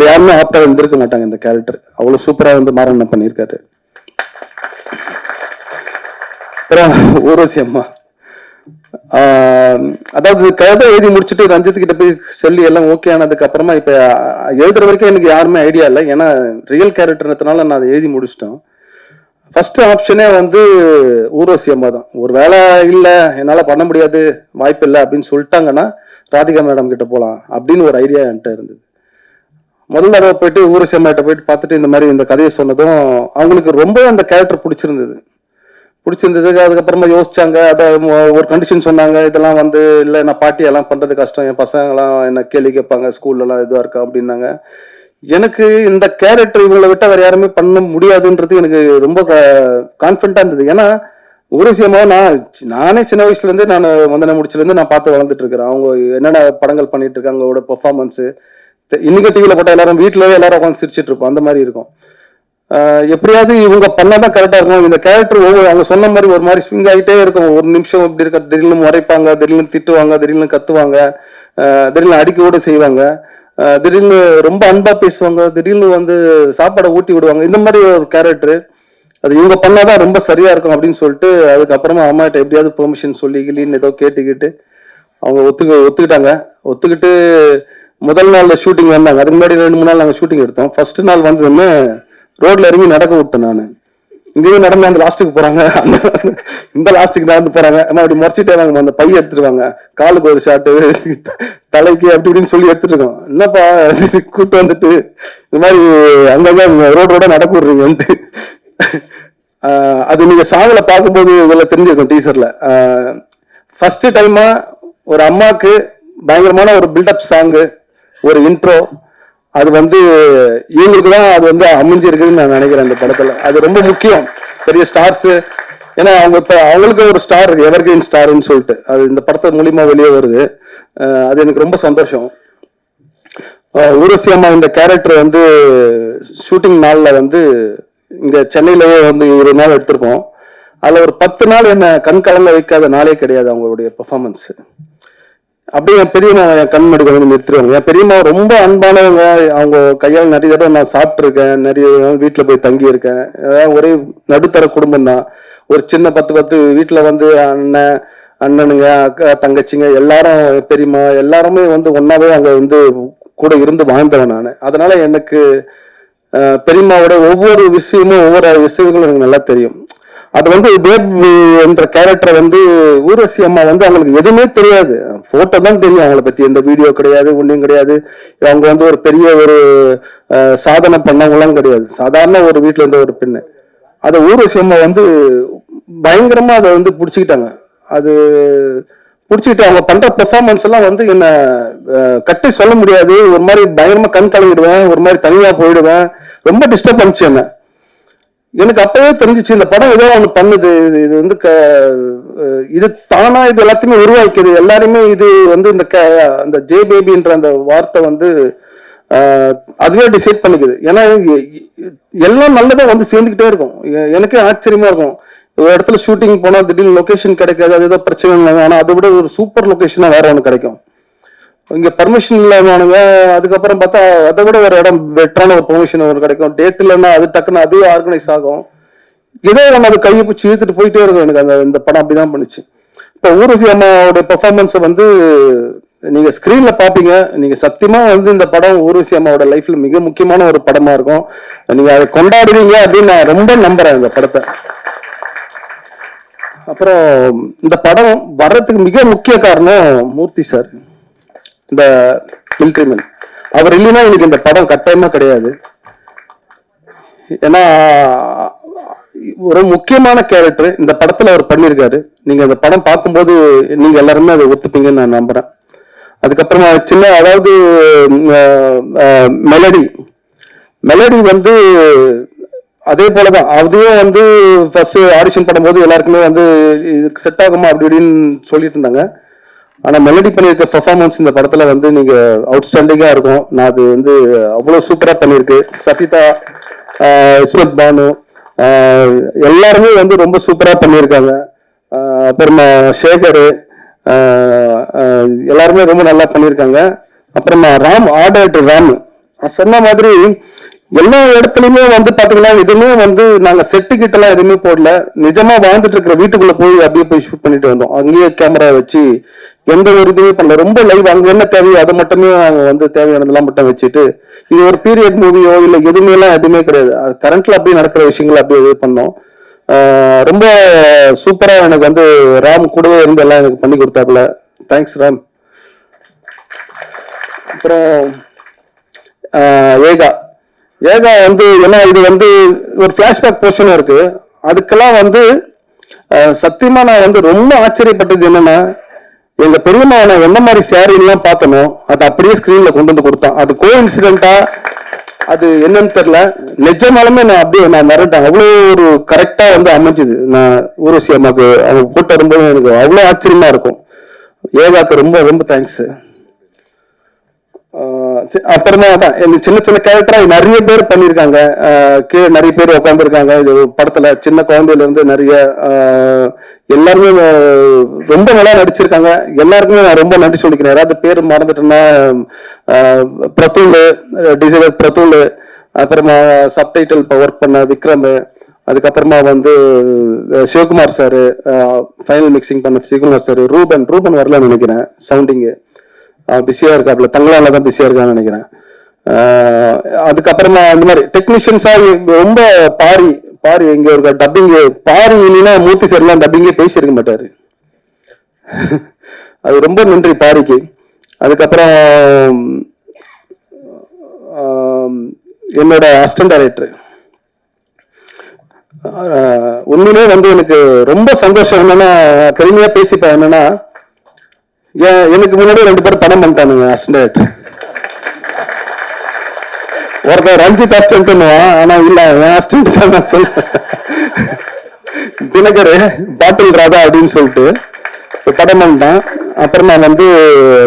[SPEAKER 2] யாருமே ஆப்டா இருந்திருக்க மாட்டாங்க இந்த கேரக்டர். அவ்வளவு சூப்பரா வந்து மாறண்ண பண்ணியிருக்காரு. அப்புறம் ஊர்வசி அம்மா, அதாவது கதை எழுதி முடிச்சுட்டு ரஞ்சித் கிட்ட போய் சொல்லி எல்லாம் ஓகே ஆனதுக்கு அப்புறமா இப்ப எழுதுற வரைக்கும் எனக்கு யாருமே ஐடியா இல்லை. ஏன்னா ரியல் கேரக்டர்ன்றதுனால நான் அதை எழுதி முடிச்சிட்டோம். ஃபர்ஸ்ட் ஆப்ஷனே வந்து ஊர்வசி அம்மா தான். ஒரு வேலை இல்லை, என்னால பண்ண முடியாது, வாய்ப்பு இல்லை அப்படின்னு சொல்லிட்டாங்கன்னா ராதிகா மேடம் கிட்ட போகலாம் அப்படின்னு ஒரு ஐடியா என்கிட்ட இருந்தது. முதல் தடவை போயிட்டு ஊர்வசி அம்மா கிட்ட போயிட்டு பார்த்துட்டு இந்த மாதிரி இந்த கதையை சொன்னதும் அவங்களுக்கு ரொம்ப அந்த கேரக்டர் பிடிச்சிருந்தது. அதுக்கப்புறமா யோசிச்சாங்க. அதை ஒரு கண்டிஷன் சொன்னாங்க, இதெல்லாம் வந்து இல்லை நான் பாட்டியெல்லாம் பண்றது கஷ்டம், என் பசங்கெல்லாம் என்ன கேள்வி கேட்பாங்க, ஸ்கூல்லலாம் இதுவாக இருக்கா அப்படின்னாங்க. எனக்கு இந்த கேரக்டர் இவங்களை விட்டா வேற யாருமே பண்ண முடியாதுன்றது எனக்கு ரொம்ப கான்ஃபிடண்டா இருந்தது. ஏன்னா ஒரு விஷயமா நானே சின்ன வயசுல இருந்து நான் வந்தனை முடிச்சிலேருந்து நான் பார்த்து வளர்ந்துட்டு இருக்கிறேன். அவங்க என்னென்ன படங்கள் பண்ணிட்டு இருக்காங்க, அவங்களோட பெர்ஃபார்மன்ஸ் இன்னைக்கு டிவியில போட்ட எல்லாரும் வீட்டுலயே எல்லாரும் உட்காந்து சிரிச்சிட்டு இருப்போம், அந்த மாதிரி இருக்கும். எப்படியாவது இவங்க பண்ணாதான் கரெக்டா இருக்கும். இந்த கேரக்டர் அவங்க சொன்ன மாதிரி ஒரு மாதிரி ஸ்விங் ஆகிட்டே இருக்கும். ஒரு நிமிஷம் இப்படி இருக்க, திடீர்னு முறைப்பாங்க, திடீர்னு திட்டுவாங்க, திடீர்னு கத்துவாங்க, திடீர்னு அடிக்க கூட செய்வாங்க, திடீர்னு ரொம்ப அன்பா பேசுவாங்க, திடீர்னு வந்து சாப்பாடை ஊட்டி விடுவாங்க. இந்த மாதிரி ஒரு கேரக்டர் அது இவங்க பண்ணாதான் ரொம்ப சரியா இருக்கும் அப்படின்னு சொல்லிட்டு அதுக்கப்புறமா அம்மாட்ட எப்படியாவது பெர்மிஷன் சொல்லி கிளின்னு ஏதோ கேட்டுக்கிட்டு அவங்க ஒத்துக்கிட்டாங்க. ஒத்துக்கிட்டு முதல் நாள் ஷூட்டிங் வந்தாங்க. அதுக்கு முன்னாடி 2-3 நாள் நாங்கள் ஷூட்டிங் எடுத்தோம். ஃபர்ஸ்ட் நாள் வந்ததுன்னு ரோட்ல இறங்கி நடக்க விட்டேன். நான் இங்கேயும் நடந்து அந்த லாஸ்ட்டுக்கு போறாங்க, இந்த லாஸ்ட்டுக்கு நடந்து போறாங்க, அப்படி முறைச்சிட்டே வாங்க, அந்த பைய எடுத்துருவாங்க, காலுக்கு ஒரு ஷாட்டு, தலைக்கு அப்படி இப்படின்னு சொல்லி எடுத்துட்டு இருக்கோம். என்னப்பா கூட்டு வந்துட்டு இந்த மாதிரி அங்கங்க ரோடோட நடக்க விடுறீங்கன்ட்டு. அது நீங்க சாங்கல பார்க்கும்போது இதுல தெரிஞ்சிருக்கும் டீசர்ல. ஃபர்ஸ்ட் டைமா ஒரு அம்மாக்கு பயங்கரமான ஒரு பில்டப் சாங்கு, ஒரு இன்ட்ரோ, அது வந்து இவங்களுக்கு தான் அது வந்து அமைஞ்சிருக்குதுன்னு நான் நினைக்கிறேன். அந்த படத்துல அது ரொம்ப முக்கியம். பெரிய ஸ்டார்ஸ், ஏன்னா அவங்க இப்ப அவங்களுக்கு ஒரு ஸ்டார் இருக்கு, எவர்கிரீன் ஸ்டார்ன்னு சொல்லிட்டு, அது இந்த படத்தை மூலியமா வெளியே வருது. அது எனக்கு ரொம்ப சந்தோஷம். ஊர்வசி அம்மா இந்த கேரக்டர் வந்து ஷூட்டிங் நாள்ல வந்து இங்க சென்னையிலேயே வந்து 20 நாள் எடுத்திருப்போம். அதுல ஒரு 10 நாள் என்ன கண் கலங்க வைக்காத நாளே கிடையாது அவங்களுடைய பெர்ஃபார்மன்ஸ். அப்படியே என் பெரியம்மா என் கண்மடி வந்து நிறுத்திடுவாங்க. என் பெரியம்மா ரொம்ப அன்பானவங்க. அவங்க கையால் நிறைய தடவை நான் சாப்பிட்ருக்கேன், நிறைய வீட்டில் போய் தங்கி இருக்கேன். ஒரே நடுத்தர குடும்பம் தான். ஒரு சின்ன 10 வீட்டில் வந்து அண்ணனுங்க, அக்கா, தங்கச்சிங்க எல்லாரும், பெரியம்மா எல்லாருமே வந்து ஒன்னாவே அங்கே வந்து கூட இருந்து வாழ்ந்தவன் நான். அதனால எனக்கு பெரியம்மாவோட ஒவ்வொரு விஷயமும் எனக்கு நல்லா தெரியும். அது வந்து பேபி என்ற கேரக்டரை வந்து ஊர்வசி அம்மா வந்து அவங்களுக்கு எதுவுமே தெரியாது. போட்டோ தான் தெரியும், அவங்கள பத்தி எந்த வீடியோ கிடையாது, ஒன்றும் கிடையாது. அவங்க வந்து ஒரு பெரிய ஒரு சாதனை பண்ணவங்களாம் கிடையாது. சாதாரண ஒரு வீட்டுல இருந்த ஒரு பெண்ணு. அதை ஊர்வசி அம்மா வந்து பயங்கரமா அதை வந்து பிடிச்சிக்கிட்டாங்க. அது பிடிச்சிக்கிட்டு அவங்க பண்ற பெர்ஃபார்மன்ஸ் எல்லாம் வந்து என்ன கட்டி சொல்ல முடியாது. ஒரு மாதிரி பயங்கரமா கண் கலங்கிடுவேன், ஒரு மாதிரி தனியா போயிடுவேன். ரொம்ப டிஸ்டர்ப் பண்ணிச்சு என்ன. எனக்கு அப்பவே தெரிஞ்சிச்சு இந்த படம் ஏதோ ஒண்ணு பண்ணுது. இது வந்து இது தானா இது எல்லாத்தையுமே உருவாக்கிது. எல்லாருமே இது வந்து இந்த ஜே பேபின்ற அந்த வார்த்தை வந்து அதுவே டிசைட் பண்ணிக்குது. ஏன்னா எல்லாம் நல்லதா வந்து சேர்ந்துக்கிட்டே இருக்கும். எனக்கே ஆச்சரியமா இருக்கும். ஒரு இடத்துல ஷூட்டிங் போனா திடீர்னு லொகேஷன் கிடைக்காது, அது ஏதோ பிரச்சனை இல்லை. ஆனா அதை விட ஒரு சூப்பர் லொகேஷனா வேற ஒன்று கிடைக்கும். இங்க பர்மிஷன் இல்லாம, அதுக்கப்புறம் பார்த்தா அதை விட ஒரு இடம் பெட்டரான ஒரு பெர்மிஷன் ஒரு கிடைக்கும். டேட் இல்லைன்னா அது டக்குன்னு அதுவே ஆர்கனைஸ் ஆகும். இதே ஒன்று அது கையை பிடிச்சி இழுத்துட்டு போயிட்டே இருக்கும். எனக்கு இந்த படம் அப்படிதான் பண்ணுச்சு. இப்போ ஊர்வசி அம்மாவோட பெர்ஃபார்மன்ஸை வந்து நீங்க ஸ்கிரீன்ல பாப்பீங்க. நீங்க சத்தியமா வந்து இந்த படம் ஊர்வசி அம்மாவோட லைஃப்ல மிக முக்கியமான ஒரு படமா இருக்கும். நீங்க அதை கொண்டாடுவீங்க அப்படின்னு நான் ரொம்ப நம்புறேன் இந்த படத்தை. அப்புறம் இந்த படம் வர்றதுக்கு மிக முக்கிய காரணம் மூர்த்தி சார், இந்த மிலிட்ரி மேன். அவர் இல்லைன்னா எனக்கு இந்த படம் கட்டாயமா கிடையாது. ஏன்னா ஒரு முக்கியமான கேரக்டர் இந்த படத்துல அவர் பண்ணியிருக்காரு. நீங்க அந்த படம் பார்க்கும்போது நீங்க எல்லாருமே அதை ஒத்துப்பீங்கன்னு நான் நம்புறேன். அதுக்கப்புறமா சின்ன, அதாவது மெலடி வந்து அதே போலதான். அதையும் வந்து ஃபர்ஸ்ட் ஆடிஷன் பண்ணும்போது எல்லாருக்குமே வந்து இதுக்கு செட் ஆகுமா அப்படி இப்படின்னு சொல்லிட்டு இருந்தாங்க. ஆனா மெலடி பண்ணியிருக்க பெர்ஃபார்மன்ஸ் இந்த படத்துல வந்து நீங்க அவுட்ஸ்டாண்டிங்கா இருக்கும். நான் அது வந்து அவ்வளவு சூப்பரா பண்ணியிருக்கு. சபிதா, இஸ்மத் பானு எல்லாருமே வந்து ரொம்ப சூப்பரா பண்ணியிருக்காங்க. அப்புறமா சேகர் எல்லாருமே ரொம்ப நல்லா பண்ணியிருக்காங்க. அப்புறமா ராம், ஆர்டர் ராம் சொன்ன மாதிரி எல்லா இடத்துலயுமே வந்து பாத்தீங்கன்னா எதுவுமே வந்து நாங்க செட்டு கிட்ட எல்லாம் எதுவுமே போடல. நிஜமா வாழ்ந்துட்டு இருக்கிற வீட்டுக்குள்ள போய் அப்படியே போய் ஷூட் பண்ணிட்டு வந்தோம். அங்கேயே கேமரா வச்சு எந்த ஒரு இதுவுமே பண்ணல. ரொம்ப லைவ், அங்க என்ன தேவையோ அதை மட்டுமே நாங்க வந்து தேவையானதெல்லாம் மட்டும் வச்சுட்டு, இது ஒரு பீரியட் மூவியோ இல்ல எதுவுமே கிடையாது. கரண்ட்ல அப்படியே நடக்கிற விஷயங்கள் அப்படியே இது பண்ணோம். ரொம்ப சூப்பரா எனக்கு வந்து ராம் கூடவே இருந்து எல்லாம் எனக்கு பண்ணி கொடுத்தாப்புல. தேங்க்ஸ் ராம். அப்புறம் ஏகா வந்து என்ன, இது வந்து ஒரு பிளாஷ்பேக் போர்ஷனும் இருக்கு. அதுக்கெல்லாம் வந்து சத்தியமா நான் வந்து ரொம்ப ஆச்சரியப்பட்டது என்னன்னா, எங்க பெரியம்மா நான் என்ன மாதிரி சேரீ எல்லாம் பார்த்தனோ அதை அப்படியே ஸ்கிரீன்ல கொண்டு வந்து கொடுத்தான். அது கோ இன்சிடென்டா அது என்னன்னு தெரியல. நிஜமாலுமே நான் அப்படியே நான் மறந்துட்டேன். அவ்வளோ ஒரு கரெக்டா வந்து அமைஞ்சுது. நான் ஊர்வசி அம்மாக்கு அவங்க கூட்ட வரும்போது எனக்கு அவ்வளோ ஆச்சரியமா இருக்கும். ஏகாக்கு ரொம்ப ரொம்ப தேங்க்ஸ். அப்புறமா தான் சின்ன சின்ன கேரக்டரா நிறைய பேர் பண்ணியிருக்காங்க. கீழே நிறைய பேர் உட்காந்துருக்காங்க. இது படத்துல சின்ன குழந்தையில இருந்து நிறைய எல்லாருமே ரொம்ப நல்லா நடிச்சிருக்காங்க. எல்லாருக்குமே நான் ரொம்ப நன்றி சொல்லிக்கிறேன். யாராவது பேர் மறந்துட்டேன்னா பிரதூல், டிசைனர் பிரதூல், அப்புறமா சப்டைட்டில் இப்போ ஒர்க் பண்ண விக்ரம், அதுக்கப்புறமா வந்து சிவகுமார் சார், ஃபைனல் மிக்சிங் பண்ண சிவகுமார் சார், ரூபன் வரலன்னு நினைக்கிறேன், சவுண்டிங்கு பிஸியா இருக்காப்புல, தங்களால தான் பிஸியா இருக்கான்னு நினைக்கிறேன். அதுக்கப்புறமா இந்த மாதிரி டெக்னீஷியன்ஸா ரொம்ப பாரி இங்க ஒரு டப்பிங், பாரி இல்லைன்னா மூர்த்தி சார் எல்லாம் டப்பிங்கே பேசியிருக்க மாட்டாரு. அது ரொம்ப நன்றி பாரிக்கு. அதுக்கப்புறம் என்னோட அசிஸ்டன்ட் டைரக்டர், உண்மையிலே வந்து எனக்கு ரொம்ப சந்தோஷம். என்னன்னா பெருமையா பேசிப்பேன். என்னன்னா எனக்கு முன்னாடி 2 பேர் படம் பண்ணிட்டானுங்க அசிஸ்டன்ட் டைரக்டர். ஒருத்தர் ரஞ்சித் அசிஸ்டன்ட் பண்ணுவான், ஆனா இல்ல என் அசிஸ்டன்ட் தான் நான் சொல்லுவேன். தினகர் பாட்டில் ராதா அப்படின்னு சொல்லிட்டு படம் பண்ணிட்டான். அப்புறமா வந்து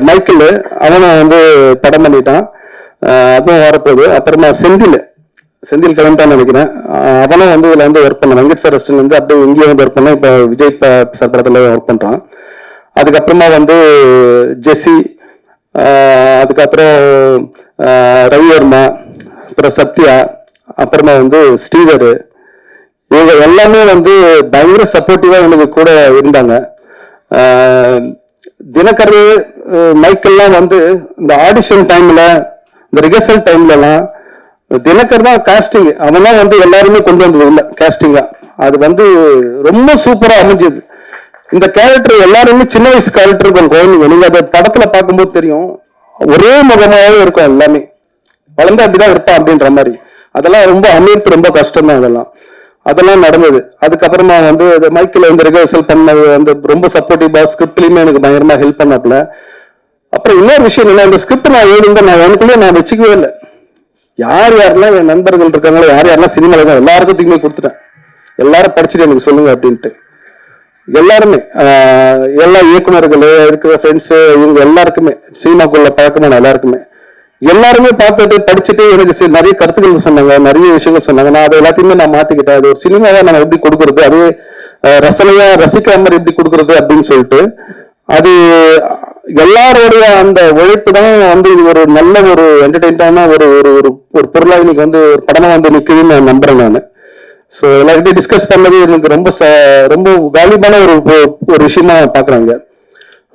[SPEAKER 2] மைக்கிள், அவனை வந்து படம் பண்ணிட்டான், அதுவும் வரப்போகுது. அப்புறமா செந்தில் கிளம்பிட்டான்னு நினைக்கிறேன். அவனும் வந்து இதுல வந்து ஒர்க் பண்ண வெங்கட் சார் அசிஸ்டன்ட் வந்து அப்படியே இங்கேயே வந்து ஒர்க் பண்ண, இப்ப விஜய் சார் படத்துல ஒர்க் பண்றான். அதுக்கப்புறமா வந்து ஜெசி, அதுக்கப்புறம் ரவிவர்மா, அப்புறம் சத்யா, அப்புறமா வந்து ஸ்ரீதர், இவங்க எல்லாமே வந்து பயங்கர சப்போர்ட்டிவா எனக்கு கூட இருந்தாங்க. தினகர், மைக்கெல்லாம் வந்து இந்த ஆடிஷன் டைம்ல, இந்த ரிஹர்சல் டைம்லலாம் தினகர் தான் காஸ்டிங். அவன்லாம் வந்து எல்லாருமே கொண்டு வந்தது இல்லை காஸ்டிங்கா. அது வந்து ரொம்ப சூப்பரா அமைஞ்சது. இந்த கேரக்டர் எல்லாருமே சின்ன வயசு கேரக்டர் இருக்கும் குழந்தைங்க. நீங்க அதை படத்துல பார்க்கும்போது தெரியும், ஒரே முகமாவே இருக்கும். எல்லாமே வளர்ந்து அப்படிதான் இருப்பான் அப்படின்ற மாதிரி. அதெல்லாம் ரொம்ப அமைத்து ரொம்ப கஷ்டம் தான். அதெல்லாம் நடந்தது. அதுக்கப்புறமா வந்து மைக்கில் வந்து ரிஹர்சல் பண்ணது வந்து ரொம்ப சப்போர்ட்டிவா, ஸ்கிரிப்ட்லயுமே எனக்கு பயங்கரமா ஹெல்ப் பண்ணாப்புல. அப்புறம் இன்னொரு விஷயம் என்ன, இந்த ஸ்கிரிப்ட் நான் எழுதுங்க எனக்குள்ளே நான் வச்சுக்கவே இல்லை. யாரெல்லாம் என் நண்பர்கள் இருக்காங்களோ, யாரெல்லாம் சினிமால தான் எல்லாருக்கும் தூக்கி கொடுத்துட்டேன். எல்லாரும் படிச்சுட்டு எனக்கு சொல்லுங்க அப்படின்ட்டு. எல்லாருமே எல்லா இயக்குநர்கள் இருக்கிற ஃப்ரெண்ட்ஸ் இவங்க எல்லாருக்குமே, சினிமாக்குள்ள பழக்கமான எல்லாருமே பார்த்துட்டு படிச்சுட்டு எனக்கு நிறைய கருத்துக்கள் சொன்னாங்க, நிறைய விஷயங்கள் சொன்னாங்க. நான் அதை எல்லாத்தையுமே நான் மாத்திக்கிட்டேன். அது ஒரு சினிமாவை நம்ம எப்படி கொடுக்கறது, அது ரசனையா ரசிக்கிற மாதிரி எப்படி கொடுக்கறது அப்படின்னு சொல்லிட்டு, அது எல்லாரோடைய அந்த உழைப்பு தான் வந்து இது ஒரு நல்ல ஒரு என்டர்டெயின்டான ஒரு பொருளாக இன்னைக்கு வந்து ஒரு படமா வந்து நிற்குதுன்னு நான் நம்புறேன் நான். ஸோ எல்லாருக்கிட்டையும் டிஸ்கஸ் பண்ணது எனக்கு ரொம்ப வேல்யூபான ஒரு விஷயமா பார்க்குறாங்க.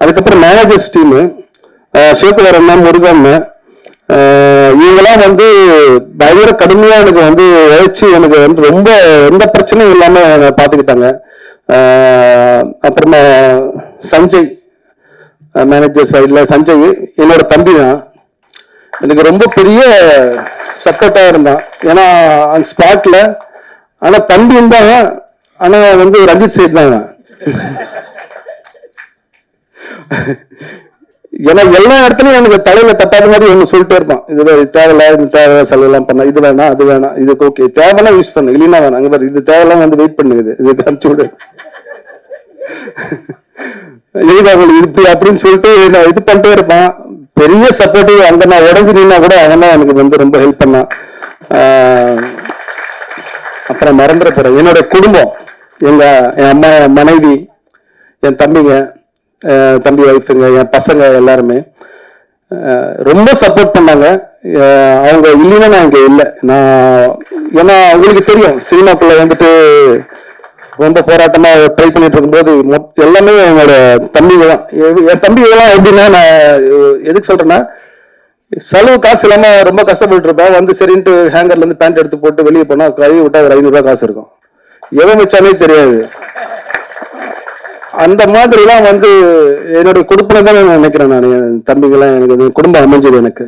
[SPEAKER 2] அதுக்கப்புறம் மேனேஜர்ஸ் டீமு, சிவகுமார் அண்ணா, முருகன், இவங்கெல்லாம் வந்து பயங்கர கடுமையா எனக்கு வந்து உழைச்சி எனக்கு வந்து ரொம்ப எந்த பிரச்சனையும் இல்லாம பார்த்துக்கிட்டாங்க. அப்புறமா சஞ்சய் மேனேஜர் சைடில் சஞ்சய் என்னோட தம்பி தான். எனக்கு ரொம்ப பெரிய சப்போர்ட்டாக இருந்தான். ஏன்னா அந்த ஸ்பாட்டில் ஆனால் தம்பி இருந்தாங்க, ஆனால் வந்து ரஞ்சித் சைடு தான். ஏன்னா எல்லா இடத்துலையும் எனக்கு தலையில தட்டாத மாதிரி ஒன்று சொல்லிட்டே இருப்பான். இது தேவையில்ல, இது தேவை, செலவெல்லாம் பண்ண, இது வேணாம், அது வேணாம், இதுக்கு ஓகே, தேவைலாம் யூஸ் பண்ணு, இல்லைன்னா வேணாம், அங்கே பாரு, இது தேவையெல்லாம் வந்து வெயிட் பண்ணுது, இது அனுப்பிச்சு விடு, எதுக்காக இப்படி அப்படின்னு சொல்லிட்டு நான் இது பண்ணிட்டே இருப்பான். பெரிய சப்போர்ட்டிவ். அங்க நான் உடஞ்சு நின்னா கூட அவன் தான் எனக்கு வந்து ரொம்ப ஹெல்ப் பண்ணான். அப்புறம் மறந்துட போறேன், என்னோட குடும்பம், என் அம்மா, என் மனைவி, என் தம்பிங்க, தம்பி ஒய்ஃபுங்க, என் பசங்க எல்லாருமே ரொம்ப சப்போர்ட் பண்ணாங்க. அவங்க இல்லைன்னா நான் இங்கே இல்லை. ஏன்னா அவங்களுக்கு தெரியும் சினிமாக்குள்ள வந்துட்டு ரொம்ப போராட்டமா ட்ரை பண்ணிட்டு இருக்கும்போது எல்லாமே என்னோட தம்பிங்க தான். என் தம்பிங்கெல்லாம் எப்படின்னா, நான் எதுக்கு சொல்றேன்னா, செலவு காசு இல்லாம ரொம்ப கஷ்டப்பட்டு இருப்பேன். வந்து சரின்ட்டு ஹேங்கர்ல இருந்து பேண்ட் எடுத்து போட்டு வெளியே போனா கை விட்டா ஒரு 500 ரூபாய் காசு இருக்கும், எவன் வச்சாலே தெரியாது. அந்த மாதிரிலாம் வந்து என்னுடைய குடும்பம் தான் நான் நினைக்கிறேன். நான் என் தம்பிங்கெல்லாம் எனக்கு குடும்பம் அமைஞ்சது. எனக்கு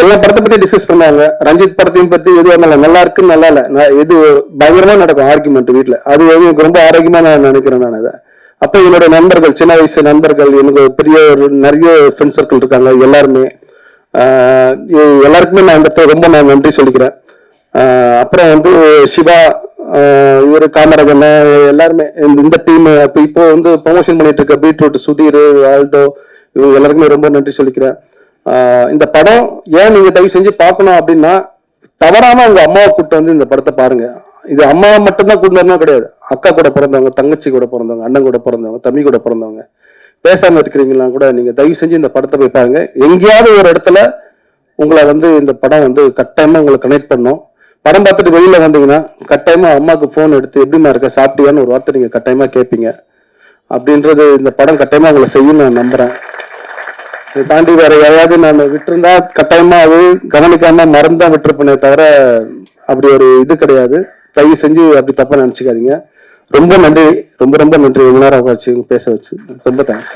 [SPEAKER 2] எல்லா படத்தை பத்தி டிஸ்கஸ் பண்ணாங்க. ரஞ்சித் படத்தையும் பத்தி எதுவும் நல்லா இருக்கு, நல்லா இல்ல, எது பயங்கரமா நடக்கும் ஆர்குமெண்ட் வீட்டுல, அது எனக்கு ரொம்ப ஆரோக்கியமா நான் நினைக்கிறேன். நான் அதை அப்ப என்னோட நண்பர்கள், சின்ன வயசு நண்பர்கள், எனக்கு பெரிய நிறைய ஃப்ரெண்ட் சர்க்கிள் இருக்காங்க. எல்லாருமே எல்லாருக்குமே நான் இந்த ரொம்ப நான் நன்றி சொல்லிக்கிறேன். அப்புறம் வந்து சிவா, இவர் காமராஜன், எல்லாருமே இந்த டீம் இப்போ வந்து ப்ரொமோஷன் பண்ணிட்டு இருக்க பீட்ரூட், சுதீர், ஆல்டோ, இவங்க எல்லாருக்குமே ரொம்ப நன்றி சொல்லிக்கிறேன். இந்த படம் ஏன் நீங்க தயவு செஞ்சு பார்க்கணும் அப்படின்னா, தவறாம உங்க அம்மாவை கூப்பிட்டு வந்து இந்த படத்தை பாருங்க. இது அம்மா மட்டும்தான் கூட்டு வரணும் கிடையாது, அக்கா கூட பிறந்தவங்க, தங்கச்சி கூட பிறந்தவங்க, அண்ணன் கூட பிறந்தவங்க, தம்பி கூட பிறந்தவங்க, பேசாம இருக்கிறீங்களா கூட நீங்க தயவு செஞ்சு இந்த படத்தை போய் பாருங்க. எங்கேயாவது ஒரு இடத்துல உங்களை வந்து இந்த படம் வந்து கட்டாயமா உங்களை கனெக்ட் பண்ணும். படம் பார்த்துட்டு வெளியில வந்தீங்கன்னா கட்டாயமா அம்மாவுக்கு போன் எடுத்து எப்படிமா இருக்க, சாப்பிட்டியான்னு ஒரு வார்த்தை நீங்க கட்டாயமா கேட்பீங்க. அப்படின்றது இந்த படம் கட்டாயமா உங்களை செய்யும் நான் நம்புறேன். இதை தாண்டி வேற யாராவது நான் விட்டுருந்தா கட்டாயமா அது கவனிக்காம மறந்தா விட்டுருப்பேனே தவிர அப்படி ஒரு இது கிடையாது. தயவு செஞ்சு அப்படி தப்பா நினைச்சுக்காதீங்க. ரொம்ப நன்றி, ரொம்ப ரொம்ப நன்றி. இவ்வளவு நேரம் வச்சு பேச வச்சு ரொம்ப தேங்க்ஸ்.